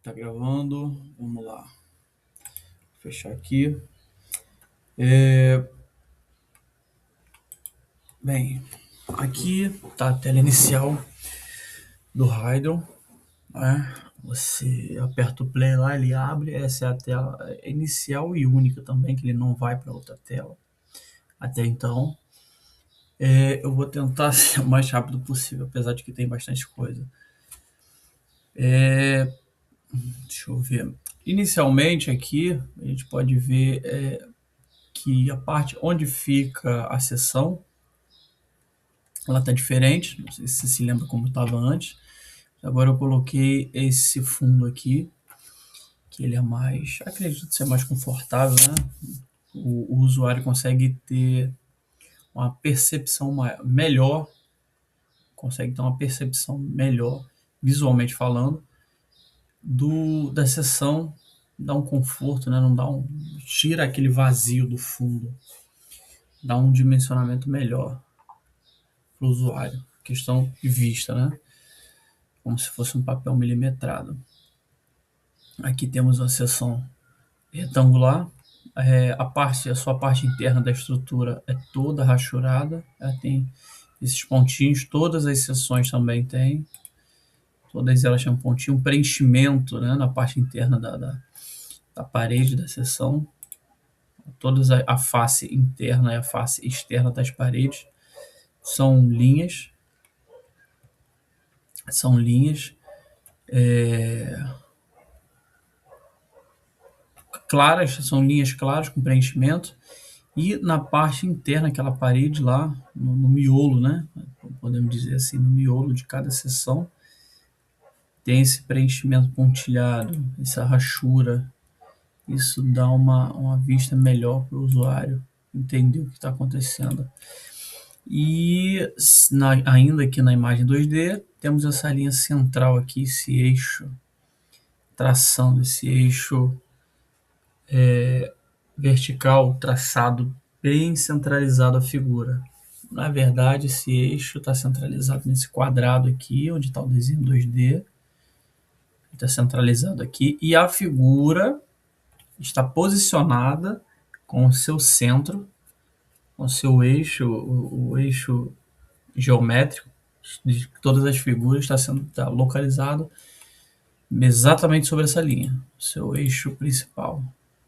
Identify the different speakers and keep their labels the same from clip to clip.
Speaker 1: Tá gravando, vamos lá. Vou fechar aqui. Bem, aqui tá a tela inicial do Hydro, né? Você aperta o play lá, ele abre. Essa é a tela inicial e única também, que ele não vai para outra tela. Até então, eu vou tentar ser o mais rápido possível, apesar de que tem bastante coisa. Deixa eu ver. Inicialmente aqui, a gente pode ver que a parte onde fica a seção, ela tá diferente, não sei se você se lembra como estava antes. Agora eu coloquei esse fundo aqui, que ele é mais, acredito ser mais confortável, né? O usuário consegue ter uma percepção melhor, consegue ter uma percepção melhor, visualmente falando, da seção, dá um conforto, né? Não dá tira aquele vazio do fundo, dá um dimensionamento melhor para o usuário, questão de vista, né? Como se fosse um papel milimetrado. Aqui temos uma seção retangular. A sua parte interna da estrutura é toda rachurada. Ela tem esses pontinhos, todas as seções também têm. Todas elas têm um pontinho, um preenchimento, né, na parte interna da parede da seção. Todas a face interna e a face externa das paredes são linhas. São linhas claras, são linhas claras com preenchimento. E na parte interna, aquela parede lá, no miolo, né? Podemos dizer assim, no miolo de cada seção, tem esse preenchimento pontilhado, essa rachura. Isso dá uma vista melhor para o usuário entender o que está acontecendo. E ainda aqui na imagem 2D, temos essa linha central aqui, esse eixo, traçando esse eixo vertical, traçado bem centralizado a figura. Na verdade, esse eixo está centralizado nesse quadrado aqui, onde está o desenho 2D. Está centralizado aqui. E a figura está posicionada com o seu centro, com o seu eixo, o eixo geométrico de todas as figuras está localizado exatamente sobre essa linha, seu eixo principal.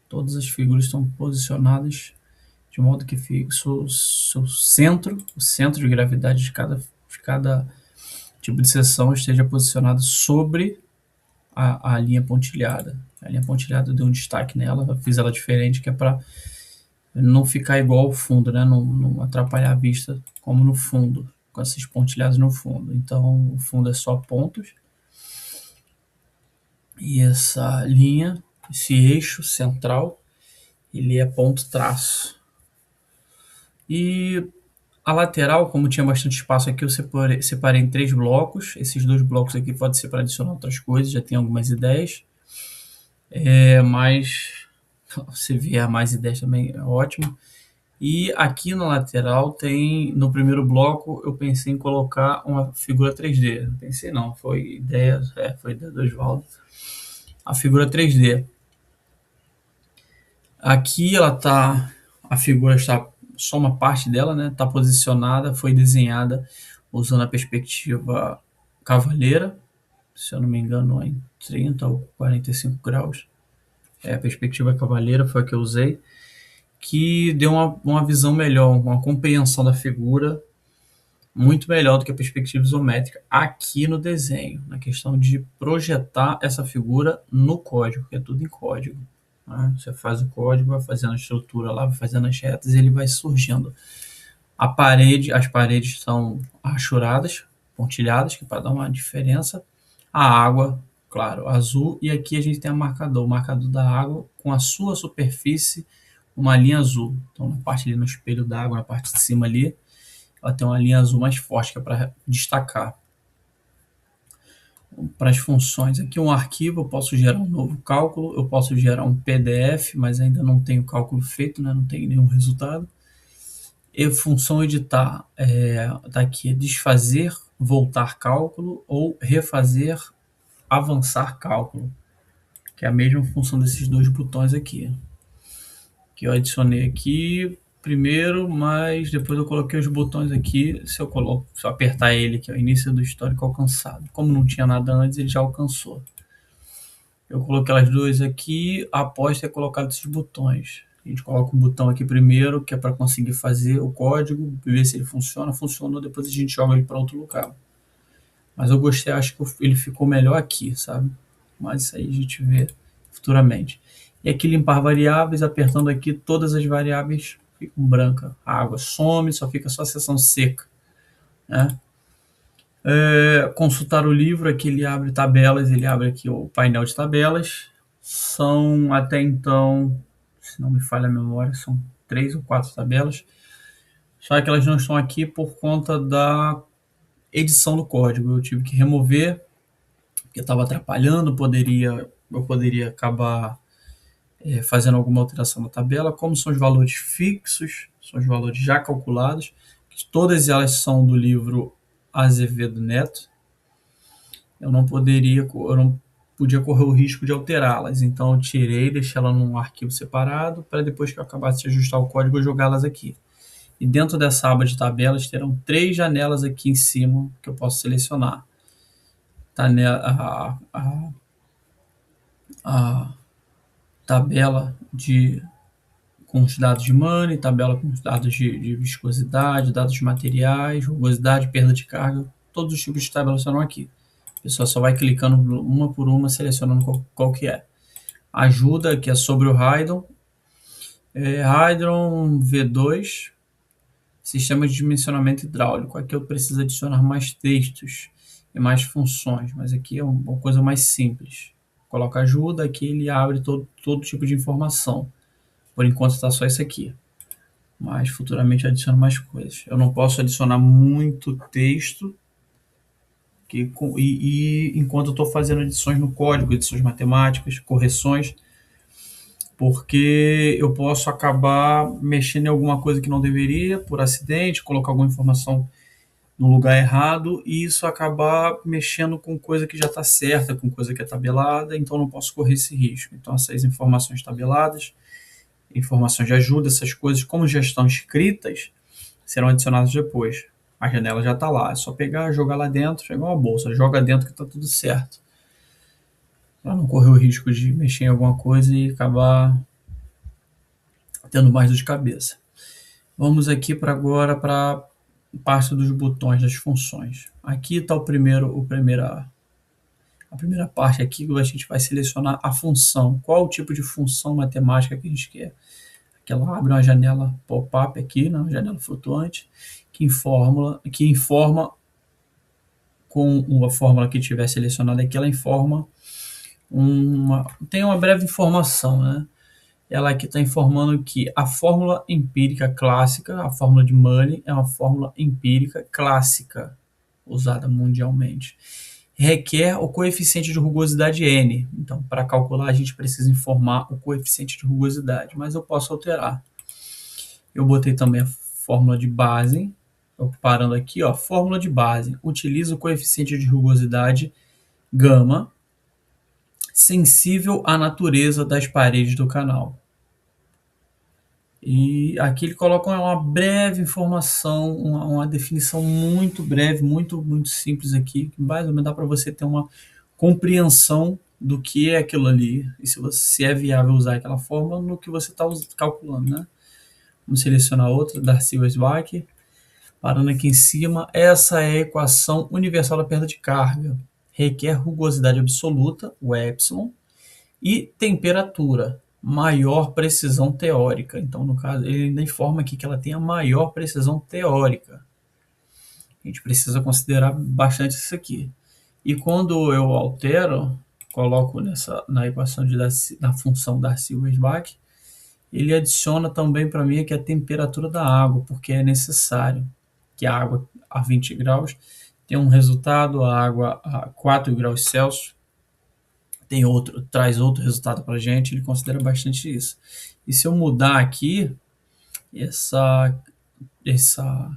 Speaker 1: Todas as figuras estão posicionadas de modo que seu centro, o centro de gravidade de cada tipo de seção esteja posicionado sobre a linha pontilhada. A linha pontilhada deu um destaque nela, eu fiz ela diferente, que é para não ficar igual ao fundo, né? Não atrapalhar a vista como no fundo, com esses pontilhados no fundo. Então o fundo é só pontos. E essa linha, esse eixo central, ele é ponto traço. E a lateral, como tinha bastante espaço aqui, eu separei em 3 blocos. Esses 2 blocos aqui podem ser para adicionar outras coisas, já tem algumas ideias. Mas se vier mais ideias também é ótimo. E aqui na lateral tem, no primeiro bloco, eu pensei em colocar uma figura 3D. Não pensei não, foi ideia do Osvaldo. A figura 3D. Aqui a figura está, só uma parte dela, né? Está posicionada, foi desenhada usando a perspectiva cavaleira, se eu não me engano, em 30 ou 45 graus. A perspectiva cavaleira foi a que eu usei, que deu uma visão melhor, uma compreensão da figura muito melhor do que a perspectiva isométrica aqui no desenho, na questão de projetar essa figura no código, que é tudo em código. Né? Você faz o código, vai fazendo a estrutura lá, vai fazendo as retas e ele vai surgindo. As paredes são rachuradas, pontilhadas, que é para dar uma diferença. A água, claro, azul, e aqui a gente tem o marcador da água com a sua superfície, uma linha azul. Então, na parte ali no espelho da água, na parte de cima ali, ela tem uma linha azul mais forte, que é para destacar. Para as funções, aqui um arquivo, eu posso gerar um novo cálculo, eu posso gerar um PDF, mas ainda não tenho cálculo feito, né? Não tenho nenhum resultado. E função editar, tá aqui, desfazer, voltar cálculo ou refazer, avançar cálculo. que é a mesma função desses dois botões aqui, que eu adicionei aqui primeiro, mas depois eu coloquei os botões aqui. Se eu apertar ele, que é o início do histórico alcançado, como não tinha nada antes, ele já alcançou. Eu coloquei elas duas aqui após ter colocado esses botões. A gente coloca o botão aqui primeiro, que é para conseguir fazer o código, ver se ele funciona. Funcionou, depois a gente joga ele para outro lugar. Mas eu gostei, acho que ele ficou melhor aqui, sabe? Mas isso aí a gente vê futuramente. E aqui limpar variáveis, apertando aqui, todas as variáveis ficam brancas. A água some, só fica só a seção seca, né? Consultar o livro, aqui ele abre tabelas, ele abre aqui o painel de tabelas. São até então, se não me falha a memória, são 3 ou 4 tabelas. Só que elas não estão aqui por conta da edição do código. Eu tive que remover, porque estava atrapalhando, eu poderia acabar fazendo alguma alteração na tabela. Como são os valores fixos, são os valores já calculados, todas elas são do livro Azevedo Neto, eu não podia correr o risco de alterá-las. Então eu tirei, deixei ela num arquivo separado, para depois que eu acabasse de ajustar o código, eu jogá-las aqui. E dentro dessa aba de tabelas terão 3 janelas aqui em cima que eu posso selecionar. Tá, né, a tabela com os dados de money, tabela com os dados de viscosidade, dados de materiais, rugosidade, perda de carga, todos os tipos de tabelas serão aqui. A pessoa só vai clicando uma por uma, selecionando qual que é. Ajuda, que é sobre o Hydron. Hydron V2, sistema de dimensionamento hidráulico. Aqui eu preciso adicionar mais textos e mais funções, mas aqui é uma coisa mais simples. Coloca ajuda, aqui ele abre todo tipo de informação. Por enquanto está só isso aqui, mas futuramente eu adiciono mais coisas. Eu não posso adicionar muito texto enquanto eu estou fazendo edições no código, edições matemáticas, correções, porque eu posso acabar mexendo em alguma coisa que não deveria, por acidente, colocar alguma informação no lugar errado, e isso acabar mexendo com coisa que já está certa, com coisa que é tabelada, então eu não posso correr esse risco. Então essas informações tabeladas, informações de ajuda, essas coisas, como já estão escritas, serão adicionadas depois. A janela já está lá, é só pegar, jogar lá dentro, pegar uma bolsa, joga dentro que está tudo certo. Para não correr o risco de mexer em alguma coisa e acabar tendo mais dor de cabeça. Vamos aqui para agora para parte dos botões, das funções. Aqui está a primeira parte aqui, que a gente vai selecionar a função. Qual o tipo de função matemática que a gente quer? Que ela abre uma janela pop-up aqui, né, uma janela flutuante, que informa com a fórmula que tiver selecionada aqui, ela informa tem uma breve informação, né? Ela aqui está informando que a fórmula empírica clássica, a fórmula de Money, é uma fórmula empírica clássica, usada mundialmente. Requer o coeficiente de rugosidade N. Então, para calcular, a gente precisa informar o coeficiente de rugosidade, mas eu posso alterar. Eu botei também a fórmula de base, parando aqui, ó, fórmula de base. Utiliza o coeficiente de rugosidade gama, sensível à natureza das paredes do canal. E aqui ele coloca uma breve informação, uma definição muito breve, muito simples aqui, que mais ou menos dá para você ter uma compreensão do que é aquilo ali, e se é viável usar aquela fórmula no que você está calculando, né? Vamos selecionar outra, Darcy-Weisbach, parando aqui em cima. Essa é a equação universal da perda de carga. Requer rugosidade absoluta, o epsilon, e temperatura, maior precisão teórica. Então, no caso, ele ainda informa aqui que ela tem a maior precisão teórica. A gente precisa considerar bastante isso aqui. E quando eu altero, coloco na equação na função Darcy-Weisbach, ele adiciona também para mim aqui a temperatura da água, porque é necessário que a água a 20 graus tenha um resultado, a água a 4 graus Celsius traz outro resultado para a gente, ele considera bastante isso. E se eu mudar aqui, essa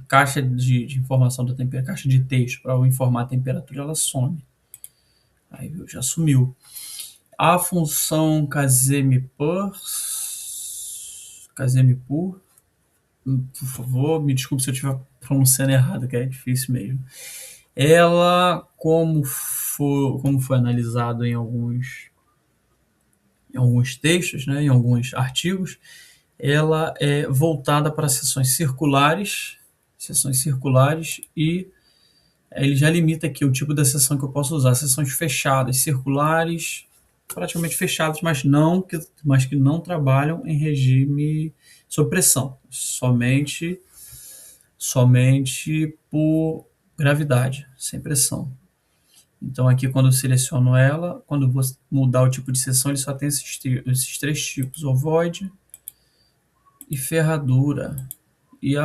Speaker 1: caixa de informação da temperatura, caixa de texto para eu informar a temperatura, ela some. Aí já sumiu. A função Casemipur, por favor, me desculpe se eu estiver pronunciando errado, que é difícil mesmo. Ela, como foi analisado em alguns textos, né, em alguns artigos, ela é voltada para sessões circulares e ele já limita aqui o tipo da sessão que eu posso usar, sessões fechadas, circulares, praticamente fechadas, mas que não trabalham em regime sob pressão, somente por gravidade, sem pressão. Então aqui quando eu seleciono ela, quando eu vou mudar o tipo de sessão, ele só tem esses três tipos, ovoide e ferradura, e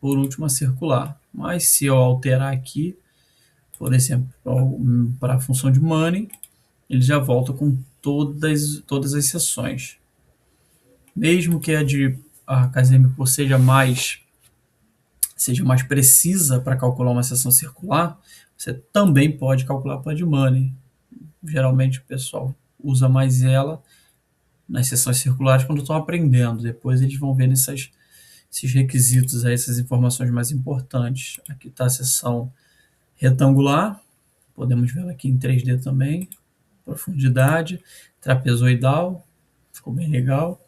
Speaker 1: por último a circular. Mas se eu alterar aqui, por exemplo, para a função de money, ele já volta com todas as sessões. Mesmo que a Casemipur seja mais precisa para calcular uma sessão circular, você também pode calcular para a de money. Geralmente o pessoal usa mais ela nas sessões circulares quando estão aprendendo. Depois eles vão ver esses requisitos, essas informações mais importantes. Aqui está a seção retangular, podemos ver aqui em 3D também, profundidade, trapezoidal, ficou bem legal,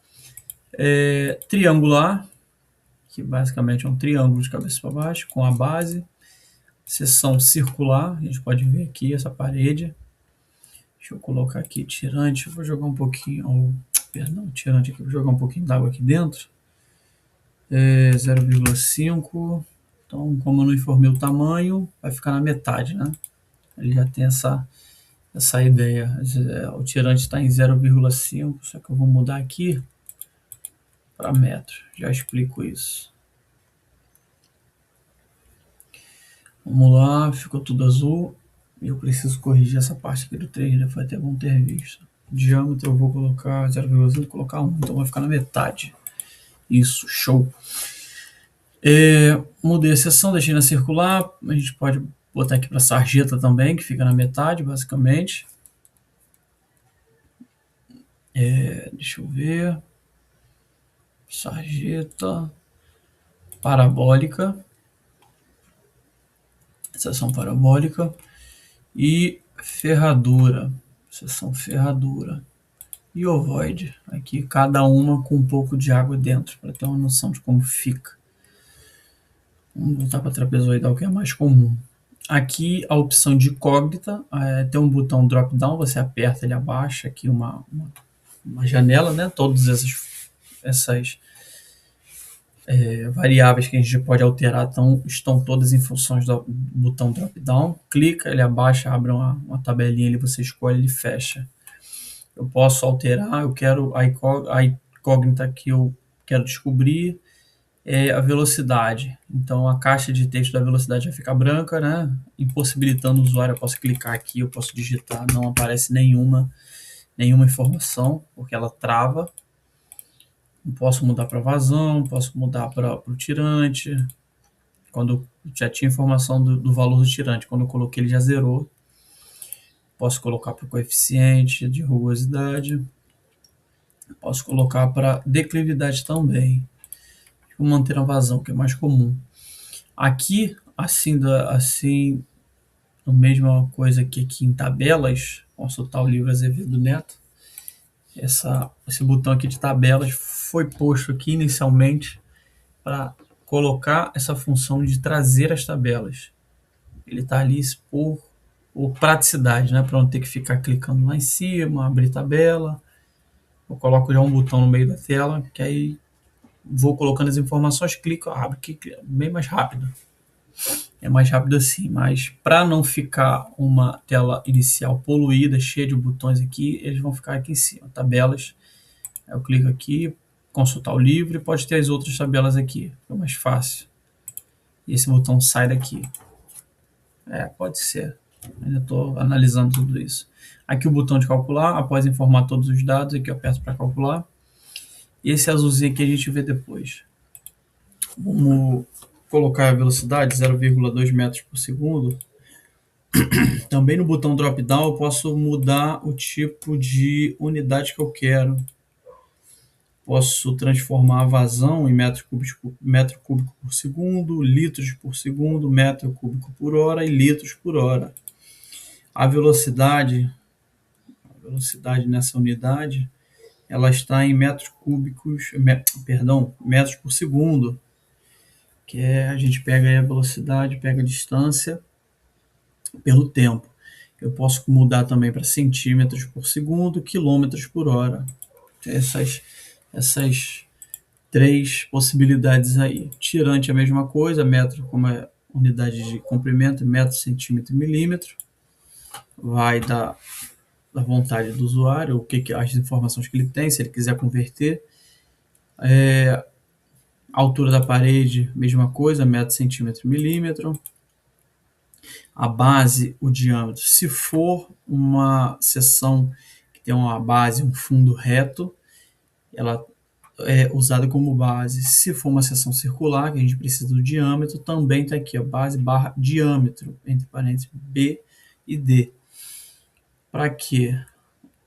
Speaker 1: triangular, que basicamente é um triângulo de cabeça para baixo, com a base, seção circular, a gente pode ver aqui essa parede, deixa eu colocar aqui tirante, vou jogar um pouquinho, tirante aqui, vou jogar um pouquinho d'água aqui dentro, 0,5, então como eu não informei o tamanho, vai ficar na metade, né? Ele já tem essa ideia. O tirante está em 0,5, só que eu vou mudar aqui para metro. Já explico isso. Vamos lá, ficou tudo azul. Eu preciso corrigir essa parte aqui do 3, né? Foi até bom ter visto. Diâmetro eu vou colocar 0,5, vou colocar 1, então vai ficar na metade. Isso, show. Mudei a seção, deixei na circular. A gente pode botar aqui para sarjeta também, que fica na metade, basicamente. Deixa eu ver. Sarjeta. Parabólica. Seção parabólica. E ferradura. Seção ferradura. E ovoide. Aqui cada uma com um pouco de água dentro, para ter uma noção de como fica. Vamos voltar para a trapezoidal, que é mais comum. Aqui a opção de incógnita, tem um botão drop down, você aperta, ele abaixa aqui uma janela, né? Todas essas variáveis que a gente pode alterar estão todas em funções do botão drop down. Clica, ele abaixa, abre uma tabelinha ali, você escolhe, ele fecha. Eu posso alterar, eu quero a incógnita que eu quero descobrir é a velocidade. Então a caixa de texto da velocidade vai ficar branca, né? Impossibilitando o usuário, eu posso clicar aqui, eu posso digitar, não aparece nenhuma informação, porque ela trava. Eu posso mudar para vazão, posso mudar para o tirante. Quando já tinha informação do valor do tirante, quando eu coloquei ele já zerou. Posso colocar para o coeficiente de rugosidade. Posso colocar para declividade também. Vou manter a vazão, que é mais comum. Aqui, assim, a mesma coisa que aqui em tabelas, consultar o livro Azevedo Neto. Esse botão aqui de tabelas foi posto aqui inicialmente para colocar essa função de trazer as tabelas. Ele está ali por praticidade, né? Para não ter que ficar clicando lá em cima, abrir tabela. Eu coloco já um botão no meio da tela, que aí vou colocando as informações, clico, abre, que é bem mais rápido. É mais rápido assim, mas para não ficar uma tela inicial poluída, cheia de botões aqui, eles vão ficar aqui em cima, tabelas. Eu clico aqui, consultar o livro, e pode ter as outras tabelas aqui, é mais fácil. E esse botão sai daqui. Pode ser. Ainda estou analisando tudo isso. Aqui o botão de calcular, após informar todos os dados, aqui eu aperto para calcular. E esse azulzinho aqui a gente vê depois. Vamos colocar a velocidade 0,2 metros por segundo. Também no botão drop-down eu posso mudar o tipo de unidade que eu quero. Posso transformar a vazão em metro cúbico por segundo, litros por segundo, metro cúbico por hora e litros por hora. A velocidade nessa unidade, ela está em metros por segundo, que a gente pega a velocidade, pega a distância pelo tempo. Eu posso mudar também para centímetros por segundo, quilômetros por hora. Essas três possibilidades aí. Tirante a mesma coisa, metro como é unidade de comprimento, metro, centímetro e milímetro. Vai da vontade do usuário, as informações que ele tem, se ele quiser converter. A altura da parede, mesma coisa, metro, centímetro e milímetro. A base, o diâmetro. Se for uma seção que tem uma base, um fundo reto, ela é usada como base. Se for uma seção circular, que a gente precisa do diâmetro, também está aqui, a base barra diâmetro, entre parênteses B e D. Para quê?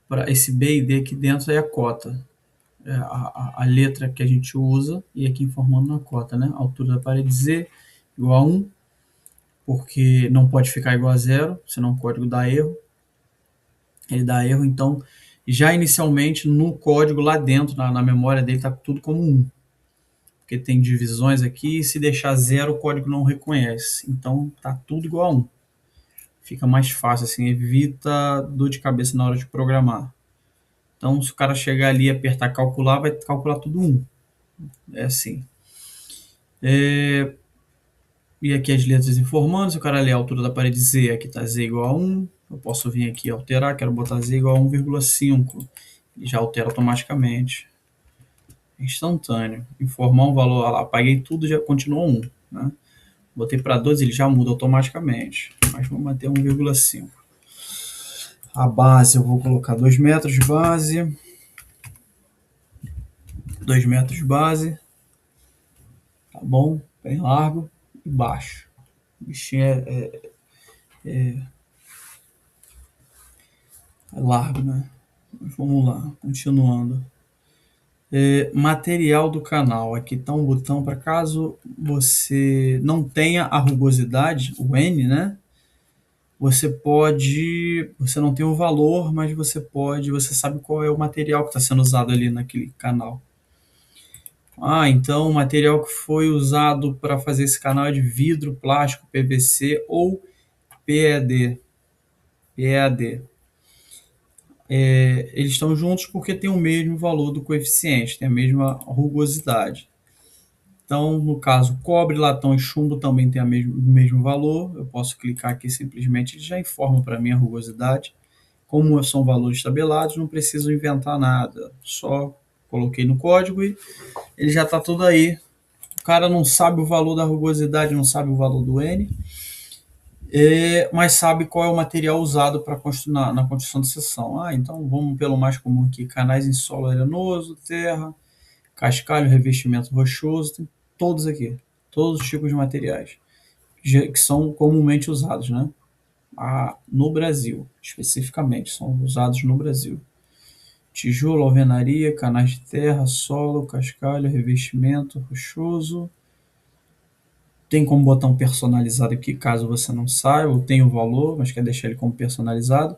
Speaker 1: Para esse B e D aqui dentro é a cota. É a letra que a gente usa e aqui informando na cota, né? A altura da parede Z igual a 1, porque não pode ficar igual a 0, senão o código dá erro. Ele dá erro, então já inicialmente no código lá dentro, na memória dele, está tudo como 1. Porque tem divisões aqui e se deixar 0 o código não reconhece. Então tá tudo igual a 1. Fica mais fácil, assim, evita dor de cabeça na hora de programar. Então se o cara chegar ali e apertar calcular, vai calcular tudo 1. É assim. E aqui as letras informando, se o cara ler a altura da parede Z, aqui está Z igual a 1, eu posso vir aqui e alterar, quero botar Z igual a 1,5, e já altera automaticamente. Instantâneo. Informar um valor, apaguei tudo, já continuou 1. Né? Botei para 2, ele já muda automaticamente, mas vou manter 1,5. A base, eu vou colocar 2 metros de base. 2 metros de base. Tá bom? Bem largo e baixo. O bichinho é largo, né? Mas vamos lá, continuando. Material do canal. Aqui está um botão para caso você não tenha a rugosidade, o N, né? Você não tem o valor, mas você sabe qual é o material que está sendo usado ali naquele canal. Então o material que foi usado para fazer esse canal é de vidro, plástico, PVC ou PED. Eles estão juntos porque tem o mesmo valor do coeficiente, tem a mesma rugosidade. Então, no caso, cobre, latão e chumbo também tem o mesmo valor. Eu posso clicar aqui simplesmente, ele já informa para mim a rugosidade. Como são valores tabelados, não preciso inventar nada. Só coloquei no código e ele já está tudo aí. O cara não sabe o valor da rugosidade, não sabe o valor do N, mas sabe qual é o material usado para na construção da seção. Então vamos pelo mais comum aqui: canais em solo arenoso, terra, cascalho, revestimento rochoso, tem todos aqui, todos os tipos de materiais que são comumente usados, né? No Brasil, especificamente, são usados no Brasil. Tijolo, alvenaria, canais de terra, solo, cascalho, revestimento rochoso. Tem como botar um personalizado aqui, caso você não saiba, ou tem o valor, mas quer deixar ele como personalizado.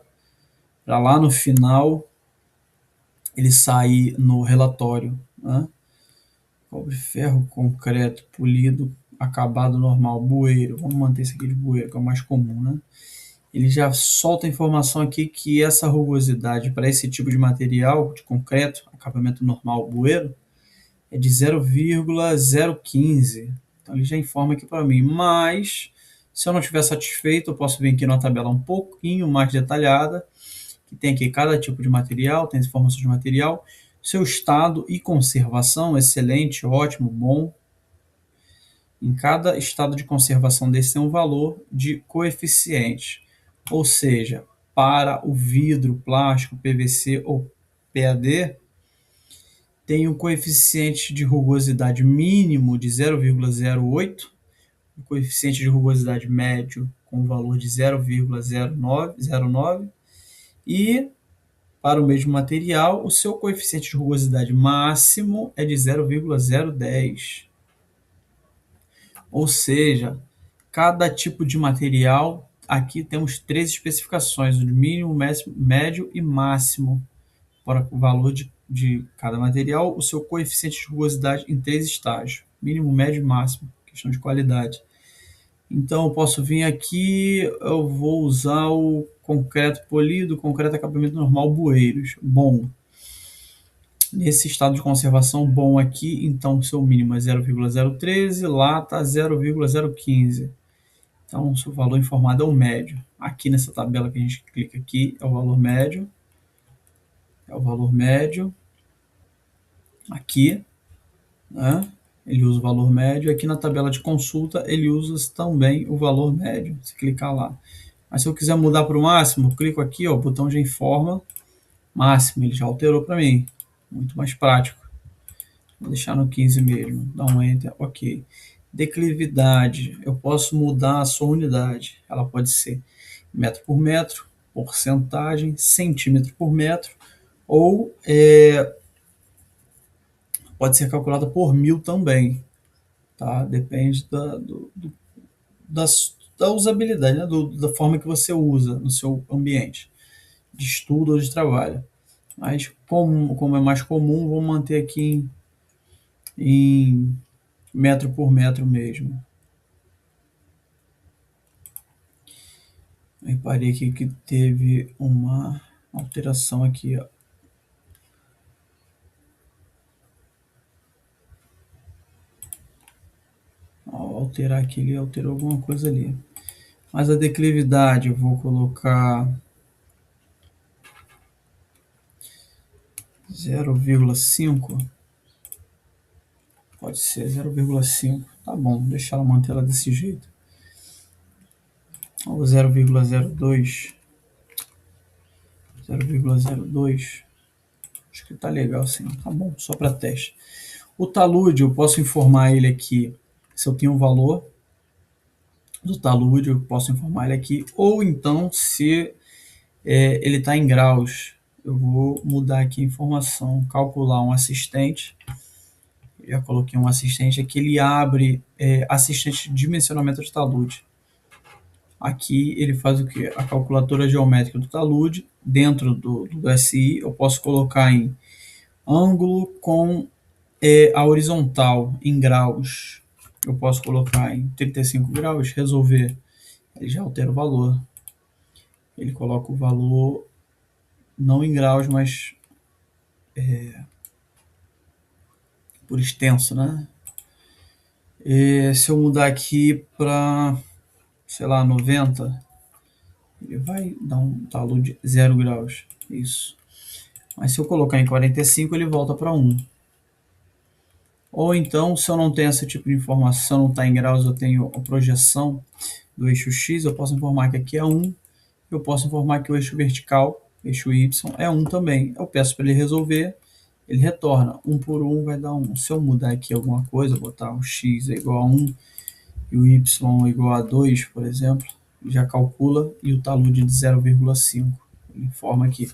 Speaker 1: Para lá no final, ele sair no relatório, né? Cobre, ferro, concreto, polido, acabado normal, bueiro. Vamos manter isso aqui de bueiro, que é o mais comum, né? Ele já solta a informação aqui que essa rugosidade para esse tipo de material, de concreto, acabamento normal, bueiro, é de 0,015. Então ele já informa aqui para mim. Mas, se eu não estiver satisfeito, eu posso vir aqui numa tabela um pouquinho mais detalhada, que tem aqui cada tipo de material, tem as informações de material, seu estado e conservação, excelente, ótimo, bom. Em cada estado de conservação desse tem um valor de coeficiente. Ou seja, para o vidro, plástico, PVC ou PAD, tem um coeficiente de rugosidade mínimo de 0,08, um coeficiente de rugosidade médio com o valor de 0,0909 e para o mesmo material, o seu coeficiente de rugosidade máximo é de 0,010. Ou seja, cada tipo de material, aqui temos 3 especificações, o de mínimo, médio e máximo. Para o valor de cada material, o seu coeficiente de rugosidade em 3 estágios, mínimo, médio e máximo, questão de qualidade. Então, eu posso vir aqui, eu vou usar o concreto polido, concreto acabamento normal, bueiros. Bom, nesse estado de conservação bom aqui, então o seu mínimo é 0,013, lá está 0,015. Então, o seu valor informado é o médio. Aqui nessa tabela que a gente clica aqui, é o valor médio. É o valor médio. Aqui, né? Ele usa o valor médio. Aqui na tabela de consulta, ele usa também o valor médio. Se clicar lá. Mas se eu quiser mudar para o máximo, eu clico aqui, ó, o botão já informa máximo. Ele já alterou para mim. Muito mais prático. Vou deixar no 15 mesmo. Dá um Enter. Ok. Declividade. Eu posso mudar a sua unidade. Ela pode ser metro por metro, porcentagem, centímetro por metro, ou pode ser calculada por mil também. Tá? Depende da usabilidade, né? Da forma que você usa no seu ambiente de estudo ou de trabalho. Mas como é mais comum, vou manter aqui em metro por metro mesmo. Reparei aqui que teve uma alteração aqui, ó. Ao alterar aqui, ele alterou alguma coisa ali. Mas a declividade eu vou colocar 0,5. Pode ser 0,5. Tá bom, deixar ela manter ela desse jeito. Ou 0,02. 0,02. Acho que tá legal assim. Tá bom, só para teste. O talude, eu posso informar ele aqui se eu tenho um valor do talude, eu posso informar ele aqui. Ou então, se ele está em graus, eu vou mudar aqui a informação, calcular um assistente. Eu já coloquei um assistente aqui, ele abre assistente de dimensionamento de talude. Aqui ele faz o que? A calculadora geométrica do talude, dentro do SI, eu posso colocar em ângulo com a horizontal, em graus. Eu posso colocar em 35 graus, resolver. Ele já altera o valor. Ele coloca o valor não em graus, mas por extenso, né? Se eu mudar aqui para, sei lá, 90, ele vai dar um talude 0 graus. Isso. Mas se eu colocar em 45, ele volta para 1. Ou então, se eu não tenho esse tipo de informação, não está em graus, eu tenho a projeção do eixo X, eu posso informar que aqui é 1. Eu posso informar que o eixo vertical, eixo Y, é 1 também. Eu peço para ele resolver, ele retorna. 1 por 1 vai dar 1. Se eu mudar aqui alguma coisa, botar o X é igual a 1 e o Y é igual a 2, por exemplo, já calcula e o talude de 0,5. Ele informa aqui.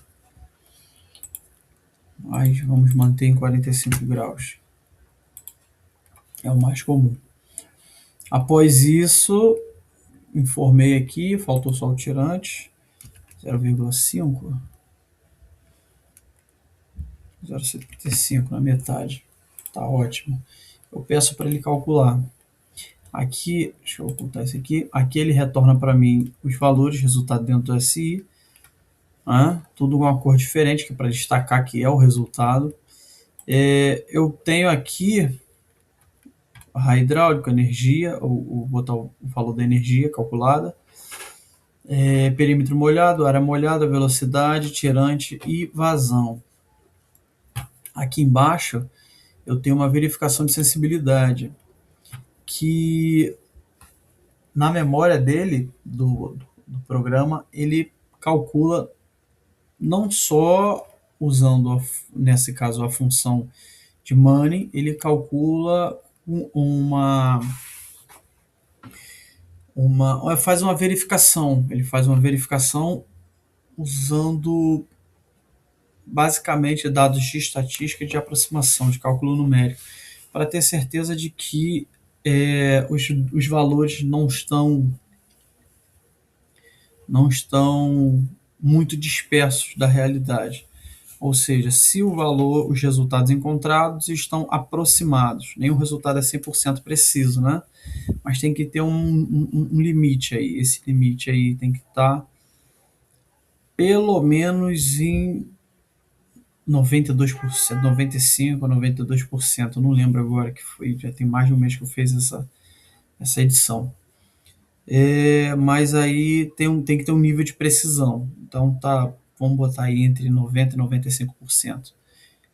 Speaker 1: Mas vamos manter em 45 graus. É o mais comum. Após isso, informei aqui, faltou só o tirante, 0,5, 0,75 na metade. Tá ótimo. Eu peço para ele calcular. Aqui, deixa eu ocultar isso aqui. Aqui ele retorna para mim os valores, resultado dentro do SI. Tudo com uma cor diferente, que é para destacar que é o resultado. Eu tenho aqui a hidráulica, energia, ou botar o valor da energia calculada. Perímetro molhado, área molhada, velocidade, tirante e vazão. Aqui embaixo eu tenho uma verificação de sensibilidade, que na memória dele, do programa, ele calcula não só usando, nesse caso, a função de Manning, ele calcula faz uma verificação. Ele faz uma verificação usando basicamente dados de estatística e de aproximação, de cálculo numérico, para ter certeza de que os valores não estão muito dispersos da realidade. Ou seja, se os resultados encontrados estão aproximados, nenhum resultado é 100% preciso, né? Mas tem que ter um limite aí. Esse limite aí tem que estar pelo menos em 92%, 95%, 92%. Não lembro agora, que foi, já tem mais de um mês que eu fiz essa edição. Mas aí tem que ter um nível de precisão. Então vamos botar aí entre 90% e 95%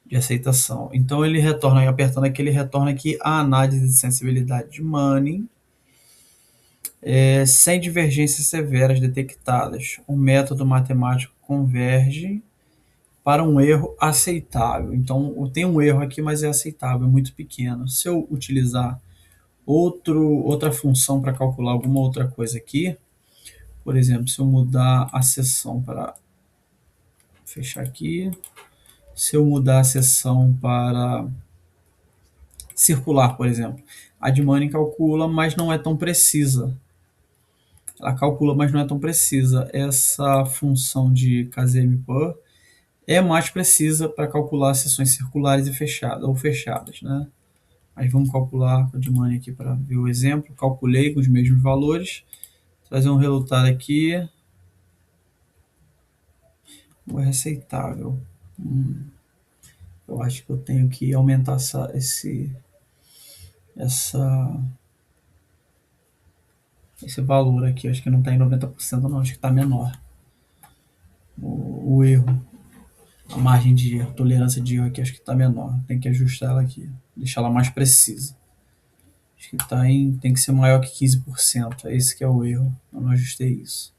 Speaker 1: de aceitação. Então ele retorna, apertando aqui, ele retorna aqui a análise de sensibilidade de Manning, sem divergências severas detectadas. O método matemático converge para um erro aceitável. Então tem um erro aqui, mas é aceitável, é muito pequeno. Se eu utilizar outra função para calcular alguma outra coisa aqui, por exemplo, se eu mudar a seção para fechar aqui, se eu mudar a seção para circular, por exemplo, a de Manning calcula, mas não é tão precisa. Ela calcula, mas não é tão precisa. Essa função de KZM-PUR é mais precisa para calcular seções circulares e fechadas, né? Mas vamos calcular com a de Manning aqui para ver o exemplo. Calculei com os mesmos valores. Trazer um resultado aqui. O aceitável. Eu acho que eu tenho que aumentar esse valor aqui. Acho que não está em 90% não, acho que está menor. O erro, a margem de erro, tolerância de erro aqui, acho que está menor. Tem que ajustar ela aqui, deixar ela mais precisa. Acho que tem que ser maior que 15%. Esse que é o erro. Eu não ajustei isso.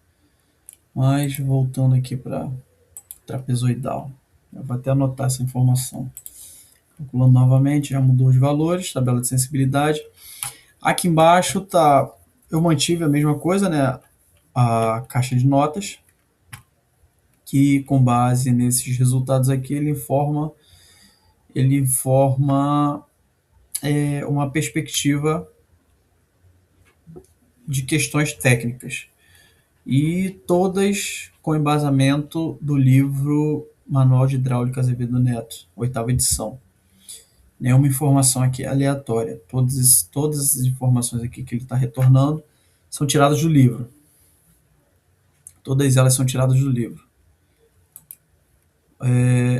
Speaker 1: Mas voltando aqui para trapezoidal. Eu vou até anotar essa informação. Calculando novamente, já mudou os valores, tabela de sensibilidade. Aqui embaixo eu mantive a mesma coisa, né? A caixa de notas, que com base nesses resultados aqui ele informa uma perspectiva de questões técnicas, e todas com embasamento do livro Manual de Hidráulica Azevedo Neto, 8ª edição. Nenhuma informação aqui aleatória. Todas as informações aqui que ele está retornando são tiradas do livro. Todas elas são tiradas do livro.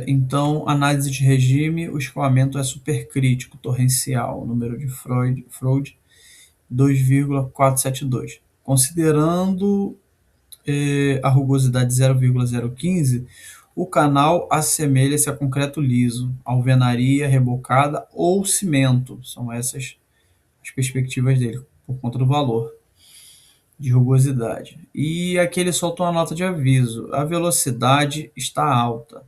Speaker 1: Então, análise de regime, o escoamento é supercrítico, torrencial, número de Freud 2,472. Considerando a rugosidade 0,015, o canal assemelha-se a concreto liso, alvenaria rebocada ou cimento. São essas as perspectivas dele, por conta do valor de rugosidade. E aqui ele solta uma nota de aviso. A velocidade está alta.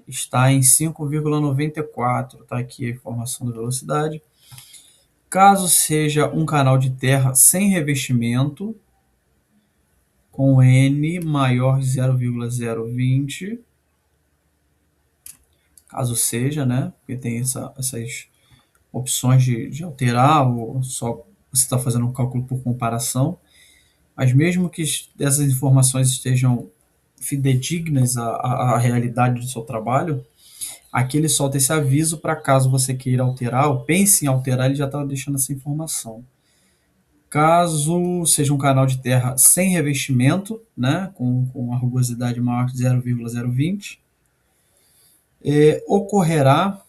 Speaker 1: Está em 5,94. Está aqui a informação da velocidade. Caso seja um canal de terra sem revestimento, com N maior de 0,020, caso seja, né? Porque tem essas opções de alterar, ou só você está fazendo um cálculo por comparação. Mas mesmo que essas informações estejam fidedignas à realidade do seu trabalho, aqui ele solta esse aviso para caso você queira alterar ou pense em alterar, ele já está deixando essa informação. Caso seja um canal de terra sem revestimento, né, com a rugosidade maior que 0,020, ocorrerá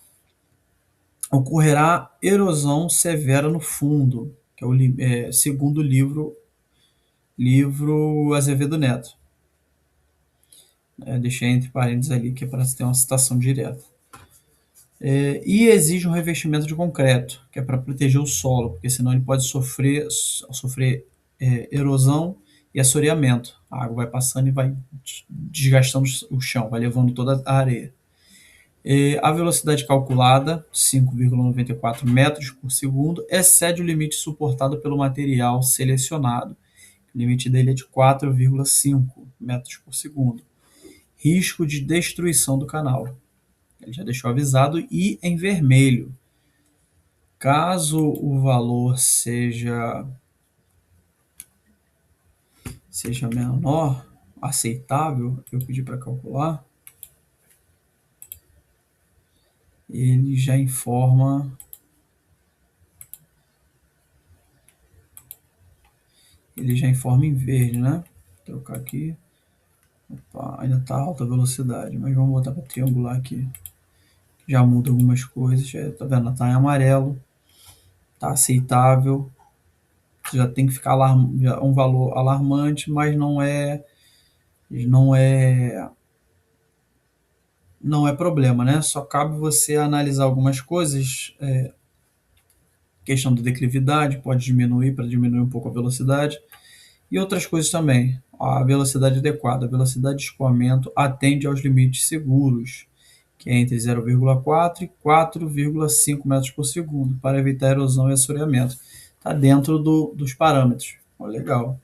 Speaker 1: erosão severa no fundo, que é o segundo livro Azevedo Neto. Deixei entre parênteses ali, que é para ter uma citação direta. E exige um revestimento de concreto, que é para proteger o solo, porque senão ele pode sofrer erosão e assoreamento. A água vai passando e vai desgastando o chão, vai levando toda a areia. A velocidade calculada, 5,94 metros por segundo, excede o limite suportado pelo material selecionado. O limite dele é de 4,5 metros por segundo. Risco de destruição do canal. Ele já deixou avisado e em vermelho. Caso o valor seja menor, aceitável, eu pedi para calcular, ele já informa em verde, né? Vou trocar aqui. Opa, ainda está alta velocidade, mas vamos botar para triangular aqui. Já muda algumas coisas, tá vendo? Está em amarelo, está aceitável. Já tem que ficar um valor alarmante, mas não é problema, né? Só cabe você analisar algumas coisas. Questão da declividade, pode diminuir para diminuir um pouco a velocidade. E outras coisas também. A velocidade adequada. A velocidade de escoamento atende aos limites seguros, que é entre 0,4 e 4,5 metros por segundo, para evitar erosão e assoreamento. Está dentro dos parâmetros. Legal.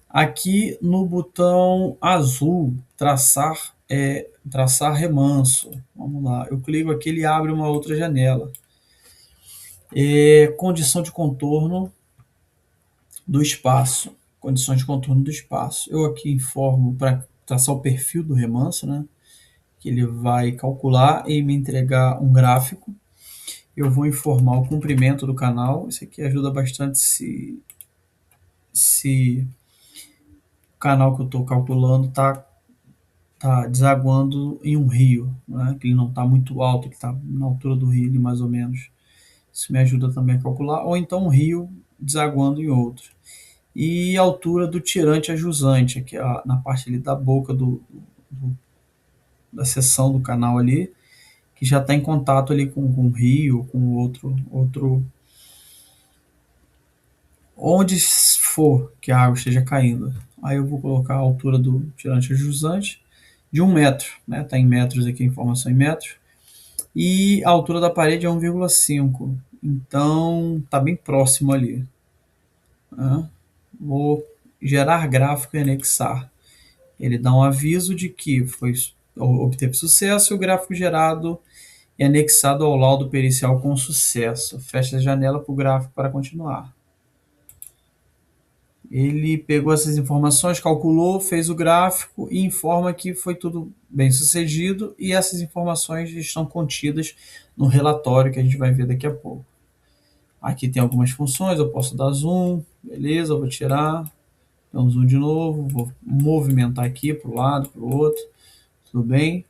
Speaker 1: Aqui no botão azul, traçar remanso. Vamos lá. Eu clico aqui, ele abre uma outra janela. Condição de contorno do espaço. Condições de contorno do espaço. Eu aqui informo para traçar o perfil do remanso, né? Que ele vai calcular e me entregar um gráfico. Eu vou informar o comprimento do canal. Isso aqui ajuda bastante se o canal que eu estou calculando está desaguando em um rio, né? Que ele não está muito alto, ele está na altura do rio, ali, mais ou menos. Isso me ajuda também a calcular. Ou então um rio desaguando em outro. E a altura do tirante a jusante, aqui na parte ali da boca da seção do canal ali, que já está em contato ali com o rio, com outro, onde for que a água esteja caindo. Aí eu vou colocar a altura do tirante a jusante de 1 metro, né? Está em metros aqui, a informação em metros. E a altura da parede é 1,5, então está bem próximo ali. Vou gerar gráfico e anexar. Ele dá um aviso de que obteve sucesso e o gráfico gerado e anexado ao laudo pericial com sucesso. Fecha a janela para o gráfico para continuar. Ele pegou essas informações, calculou, fez o gráfico e informa que foi tudo bem sucedido, e essas informações estão contidas no relatório que a gente vai ver daqui a pouco. Aqui tem algumas funções, eu posso dar zoom, beleza, eu vou tirar, então zoom de novo, vou movimentar aqui para o lado, para o outro, tudo bem.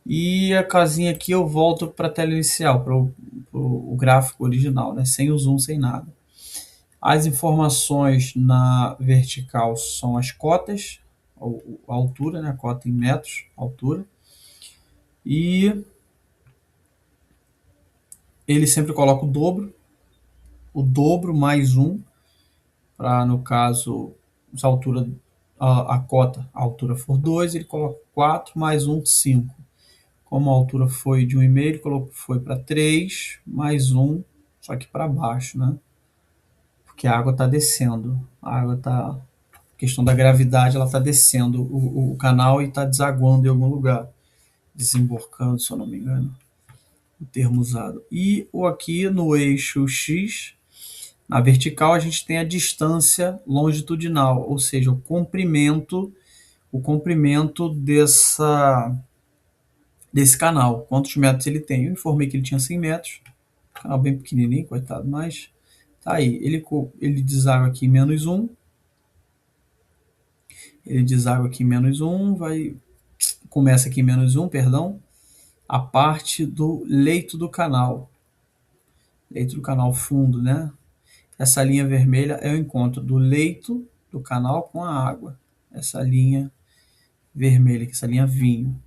Speaker 1: E a casinha aqui eu volto para a tela inicial, para o gráfico original, né? Sem o zoom, sem nada. As informações na vertical são as cotas, a altura, né? A cota em metros, altura. E ele sempre coloca o dobro mais 1, para, no caso, se a altura, a altura for 2, ele coloca 4 mais 1, 5. Como a altura foi de 1,5, ele foi para 3 mais 1, só que para baixo, né? Porque a água está descendo. A água está... questão da gravidade, ela está descendo o canal e está desaguando em algum lugar. Desemborcando, se eu não me engano, o termo usado. E aqui no eixo X, na vertical, a gente tem a distância longitudinal, ou seja, o comprimento desse canal, quantos metros ele tem. Eu informei que ele tinha 100 metros, canal bem pequenininho, coitado, mas tá aí. Ele deságua aqui em menos 1, ele deságua aqui em menos 1, começa aqui em menos 1, perdão, a parte do leito do canal fundo, né? Essa linha vermelha é o encontro do leito do canal com a água, essa linha vermelha, essa linha vinho.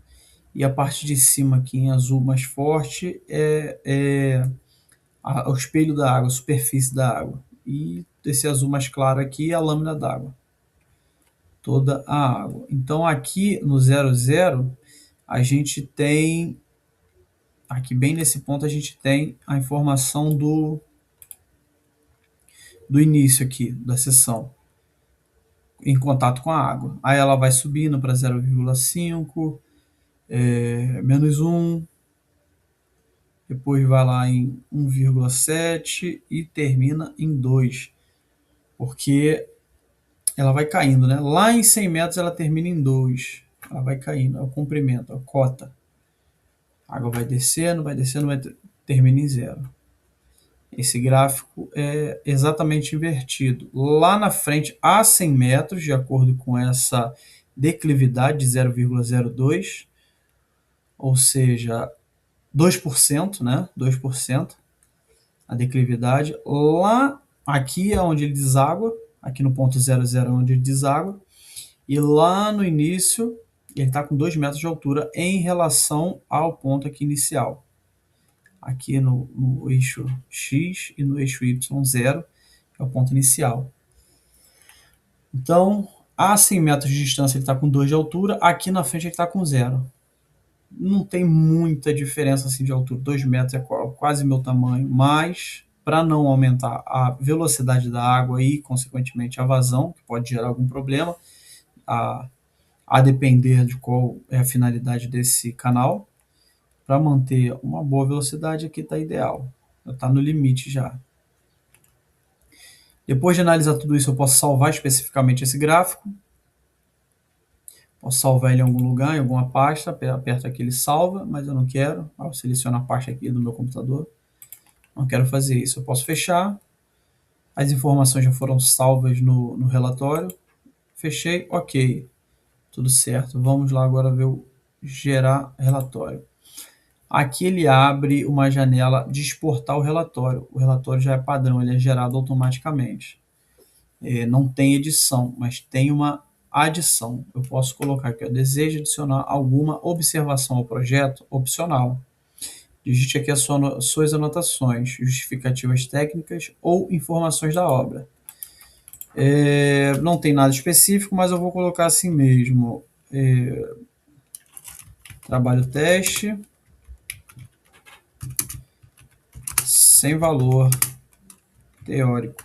Speaker 1: E a parte de cima aqui em azul mais forte é o espelho da água, a superfície da água. E esse azul mais claro aqui é a lâmina d'água, toda a água. Então aqui no 00 a gente tem Aqui bem nesse ponto a gente tem a informação do início aqui da seção, em contato com a água. Aí ela vai subindo para 0,5, menos 1, depois vai lá em 1,7 e termina em 2, porque ela vai caindo, né? Lá em 100 metros ela termina em 2, ela vai caindo, é o comprimento, é a cota. A água vai descendo, termina em 0. Esse gráfico é exatamente invertido. Lá na frente, a 100 metros, de acordo com essa declividade de 0,02, ou seja, 2%, né? 2% a declividade. Lá, aqui é onde ele deságua, aqui no ponto 00 é onde ele deságua, e lá no início ele está com 2 metros de altura em relação ao ponto aqui inicial. Aqui no eixo X e no eixo Y, 0, é o ponto inicial. Então, a 100 metros de distância ele está com 2 de altura, aqui na frente ele está com 0. Não tem muita diferença assim de altura, 2 metros é quase meu tamanho, mas para não aumentar a velocidade da água e, consequentemente, a vazão, que pode gerar algum problema, a depender de qual é a finalidade desse canal, para manter uma boa velocidade aqui está ideal, está no limite já. Depois de analisar tudo isso, eu posso salvar especificamente esse gráfico. Posso salvar ele em algum lugar, em alguma pasta, aperto aqui, ele salva, mas eu não quero. Eu seleciono a pasta aqui do meu computador. Não quero fazer isso. Eu posso fechar. As informações já foram salvas no relatório. Fechei, ok. Tudo certo. Vamos lá agora ver o gerar relatório. Aqui ele abre uma janela de exportar o relatório. O relatório já é padrão, ele é gerado automaticamente. Não tem edição, mas tem uma adição. Eu posso colocar aqui, eu desejo adicionar alguma observação ao projeto, opcional. Digite aqui as suas anotações, justificativas técnicas ou informações da obra. Não tem nada específico, mas eu vou colocar assim mesmo. Trabalho teste sem valor teórico.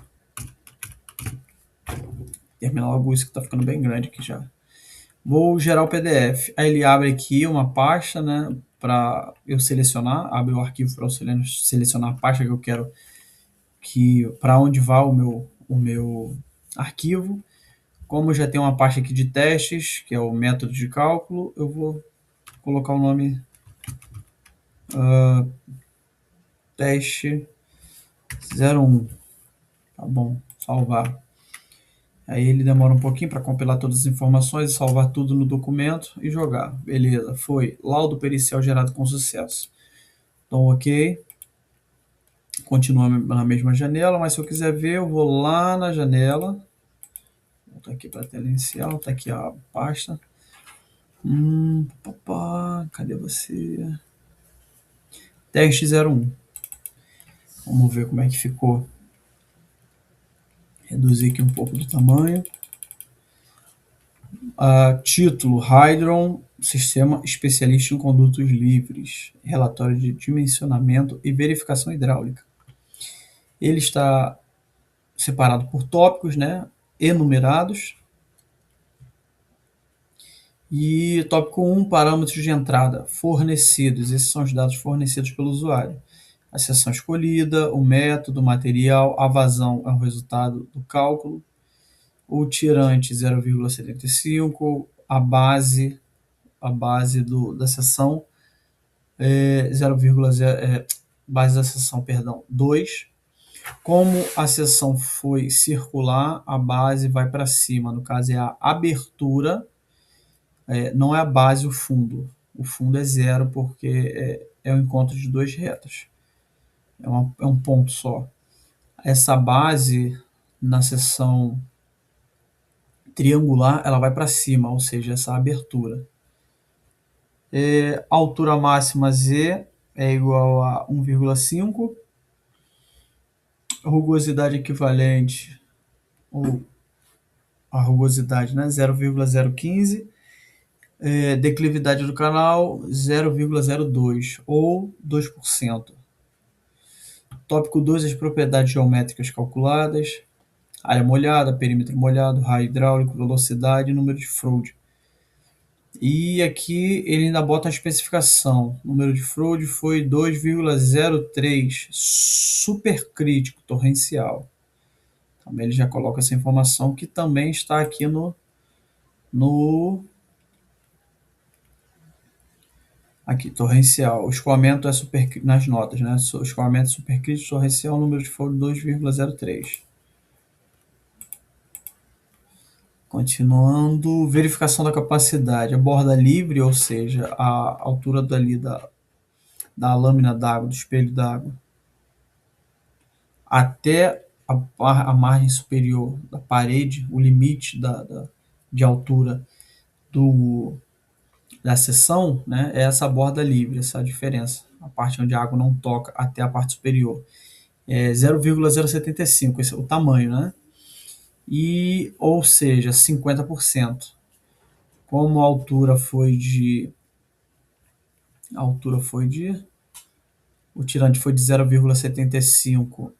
Speaker 1: Terminar logo isso que está ficando bem grande aqui já. Vou gerar o PDF. Aí ele abre aqui uma pasta, né, para eu selecionar. Abre o arquivo para eu selecionar a pasta que eu quero, para onde vá o meu arquivo. Como já tem uma pasta aqui de testes, que é o método de cálculo, eu vou colocar o nome teste 01. Tá bom, salvar. Aí ele demora um pouquinho para compilar todas as informações, salvar tudo no documento e jogar. Beleza, foi laudo pericial gerado com sucesso. Então, ok. Continua na mesma janela, mas se eu quiser ver, eu vou lá na janela. Voltar aqui para a tela inicial, tá aqui a pasta. Cadê você? Teste 01. Vamos ver como é que ficou. Reduzir aqui um pouco do tamanho. Título: Hydron, Sistema Especialista em Condutos Livres. Relatório de dimensionamento e verificação hidráulica. Ele está separado por tópicos, né, enumerados. E tópico 1, parâmetros de entrada fornecidos. Esses são os dados fornecidos pelo usuário. A seção escolhida, o método, o material, a vazão é o resultado do cálculo, o tirante 0,75, a base da seção 0,0, base da seção, perdão, 2. Como a seção foi circular, a base vai para cima, no caso é a abertura, não é a base o fundo. O fundo é 0 porque é o encontro de 2 retas. É um ponto só. Essa base na seção triangular ela vai para cima, ou seja, essa abertura. Altura máxima Z é igual a 1,5. Rugosidade equivalente, ou a rugosidade, né, 0,015. Declividade do canal 0,02 ou 2%. Tópico 2, as propriedades geométricas calculadas. Área molhada, perímetro molhado, raio hidráulico, velocidade e número de Froude. E aqui ele ainda bota a especificação. O número de Froude foi 2,03, supercrítico, torrencial. Também ele já coloca essa informação que também está aqui aqui, torrencial. O escoamento é nas notas, né? O escoamento é supercrítico, torrencial, número de Froude 2,03. Continuando, verificação da capacidade. A borda livre, ou seja, a altura dali da lâmina d'água, do espelho d'água, até a margem superior da parede, o limite de altura da seção, né, é essa borda livre, essa diferença. A parte onde a água não toca até a parte superior. É 0,075, esse é o tamanho, né? Ou seja, 50%. Como a altura foi de o tirante foi de 0,75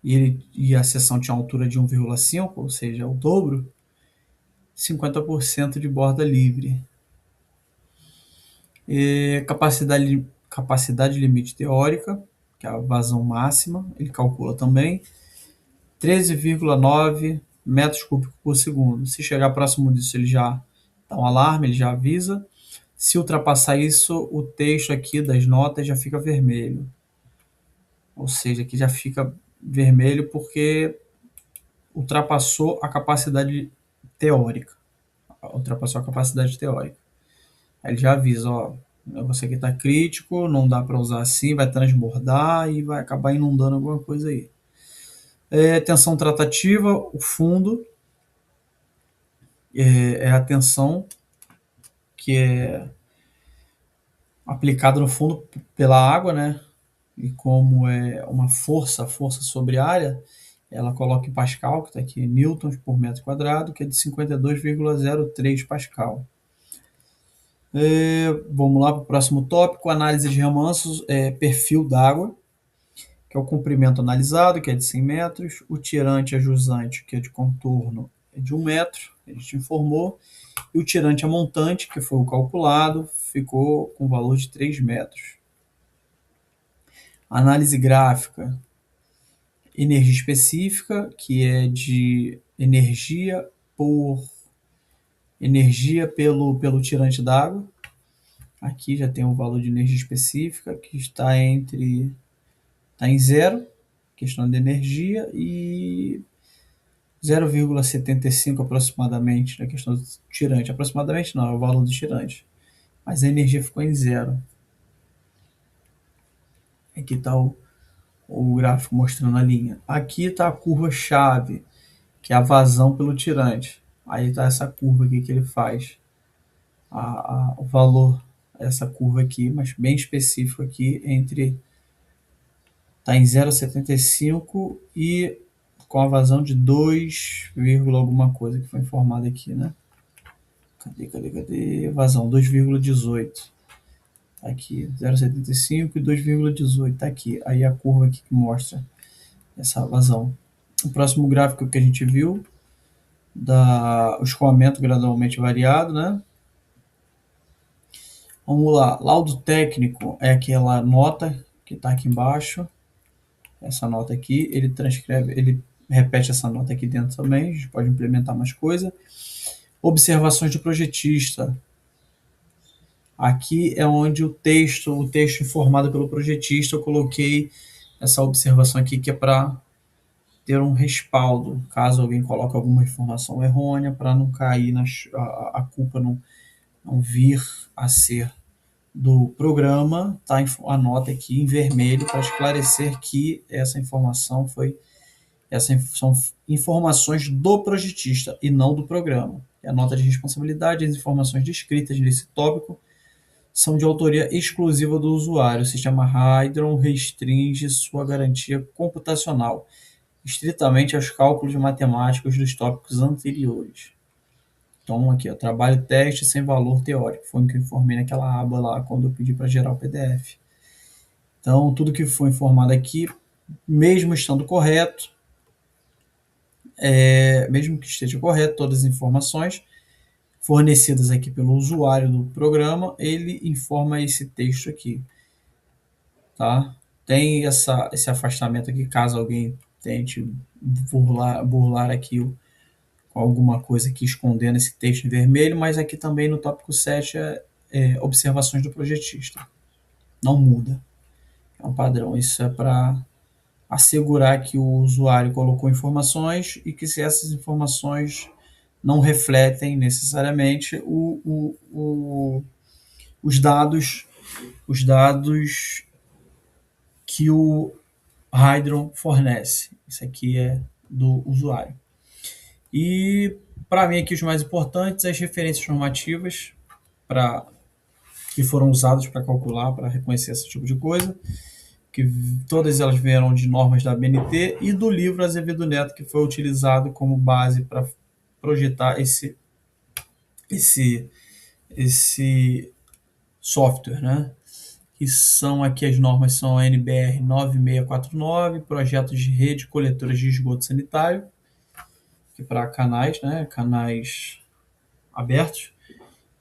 Speaker 1: e a seção tinha altura de 1,5, ou seja, o dobro, 50% de borda livre. Capacidade limite teórica, que é a vazão máxima, ele calcula também, 13,9 metros cúbicos por segundo. Se chegar próximo disso, ele já dá um alarme, ele já avisa. Se ultrapassar isso, o texto aqui das notas já fica vermelho. Ou seja, aqui já fica vermelho porque ultrapassou a capacidade teórica. Aí ele já avisa, ó, o negócio aqui está crítico, não dá para usar assim, vai transbordar e vai acabar inundando alguma coisa aí. Tensão tratativa, o fundo é a tensão que é aplicada no fundo pela água, né? E como é uma força sobre a área, ela coloca em Pascal, que está aqui, newtons por metro quadrado, que é de 52,03 Pascal. Vamos lá para o próximo tópico, análise de remansos, perfil d'água, que é o comprimento analisado, que é de 100 metros, o tirante a jusante, que é de contorno, é de 1 metro, a gente informou, e o tirante a montante, que foi o calculado, ficou com valor de 3 metros. Análise gráfica, energia específica, que é de energia pelo tirante d'água. Aqui já tem um valor de energia específica que está em zero, questão de energia, e 0,75 aproximadamente na questão do tirante. Aproximadamente não, é o valor do tirante. Mas a energia ficou em zero. Aqui está o gráfico mostrando a linha. Aqui está a curva-chave, que é a vazão pelo tirante. Aí está essa curva aqui que ele faz. O valor, essa curva aqui, mas bem específico aqui, está em 0,75 e com a vazão de 2, alguma coisa que foi informada aqui, né? Cadê? Vazão 2,18. Tá aqui, 0,75 e 2,18. Tá aqui. Aí a curva aqui que mostra essa vazão. O próximo gráfico que a gente viu, o escoamento gradualmente variado, né? Vamos lá. Laudo técnico é aquela nota que está aqui embaixo. Essa nota aqui, ele repete essa nota aqui dentro também, a gente pode implementar mais coisa. Observações do projetista. Aqui é onde o texto informado pelo projetista, eu coloquei essa observação aqui que é para ter um respaldo, caso alguém coloque alguma informação errônea, para não cair, a culpa não vir a ser do programa, tá a nota aqui em vermelho para esclarecer que são informações do projetista e não do programa. É a nota de responsabilidade, as informações descritas nesse tópico são de autoria exclusiva do usuário. O sistema Hydron restringe sua garantia computacional estritamente aos cálculos matemáticos dos tópicos anteriores. Então, aqui, ó, trabalho teste sem valor teórico. Foi o que eu informei naquela aba lá quando eu pedi para gerar o PDF. Então, tudo que foi informado aqui, mesmo estando correto, mesmo que esteja correto, todas as informações fornecidas aqui pelo usuário do programa, ele informa esse texto aqui, tá? Tem esse afastamento aqui, caso alguém tente burlar aqui com alguma coisa aqui escondendo esse texto em vermelho, mas aqui também no tópico 7 observações do projetista. Não muda. É um padrão. Isso é para assegurar que o usuário colocou informações e que se essas informações não refletem necessariamente os dados que o Hydron fornece. Isso aqui é do usuário. E para mim aqui os mais importantes, as referências normativas que foram usadas para calcular, para reconhecer esse tipo de coisa, que todas elas vieram de normas da ABNT e do livro Azevedo Neto, que foi utilizado como base para projetar esse software, né? Que são aqui as normas, são a NBR 9649, projetos de rede coletoras de esgoto sanitário, que para canais, né? Canais abertos,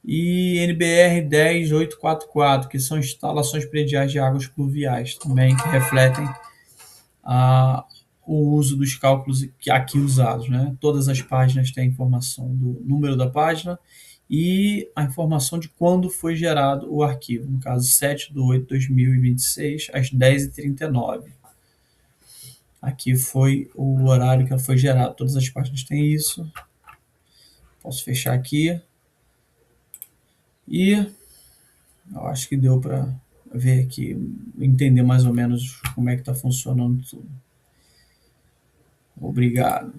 Speaker 1: e NBR 10844, que são instalações prediais de águas pluviais, também que refletem o uso dos cálculos aqui usados, né? Todas as páginas têm a informação do número da página e a informação de quando foi gerado o arquivo, no caso 7/8/2026, às 10h39. Aqui foi o horário que ela foi gerada. Todas as páginas têm isso. Posso fechar aqui. E eu acho que deu para ver aqui, entender mais ou menos como é que está funcionando tudo. Obrigado.